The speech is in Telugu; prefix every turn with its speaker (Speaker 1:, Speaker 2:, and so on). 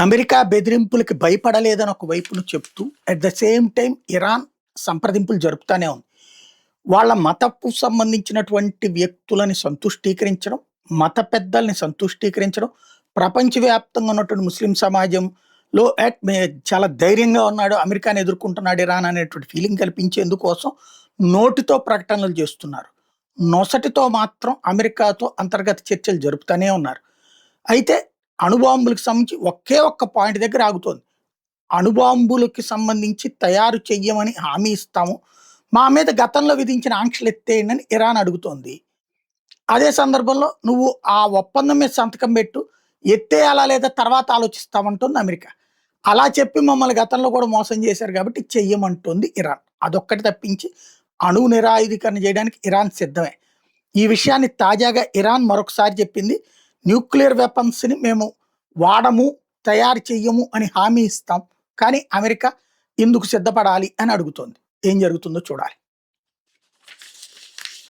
Speaker 1: అమెరికా బెదిరింపులకి భయపడలేదని ఒకవైపును చెప్తూ at the same time Iran సంప్రదింపులు జరుపుతానే ఉంది. వాళ్ళ మతపు సంబంధించినటువంటి వ్యక్తులని సంతుష్టీకరించడం, మత పెద్దల్ని సంతుష్టీకరించడం, ప్రపంచవ్యాప్తంగా ఉన్నటువంటి ముస్లిం సమాజంలో చాలా ధైర్యంగా ఉన్నాడు, అమెరికాని ఎదుర్కొంటున్నాడు ఇరాన్ అనేటువంటి ఫీలింగ్ కల్పించేందుకోసం నోటితో ప్రకటనలు చేస్తున్నారు. నొసటితో మాత్రం అమెరికాతో అంతర్గత చర్చలు జరుపుతూనే ఉన్నారు. అయితే అణుబాంబులకు సంబంధించి ఒకే ఒక్క పాయింట్ దగ్గర ఆగుతోంది. అణుబాంబులకి సంబంధించి తయారు చెయ్యమని హామీ ఇస్తాము, మా మీద గతంలో విధించిన ఆంక్షలు ఎత్తేయండి అని ఇరాన్ అడుగుతోంది. అదే సందర్భంలో నువ్వు ఆ ఒప్పందం మీద సంతకం పెట్టు, ఎత్తేయాలా లేదా తర్వాత ఆలోచిస్తామంటుంది అమెరికా. అలా చెప్పి మమ్మల్ని గతంలో కూడా మోసం చేశారు కాబట్టి చెయ్యమంటుంది ఇరాన్. అదొక్కటి తప్పించి అణు నిరాయుధీకరణ చేయడానికి ఇరాన్ సిద్ధమే. ఈ విషయాన్ని తాజాగా ఇరాన్ మరొకసారి చెప్పింది. న్యూక్లియర్ వెపన్స్ని మేము వాడము, తయారు చెయ్యము అని హామీ ఇస్తాం, కానీ అమెరికా ఇందుకు సిద్ధపడాలి అని అడుగుతోంది. ఏం జరుగుతుందో చూడాలి.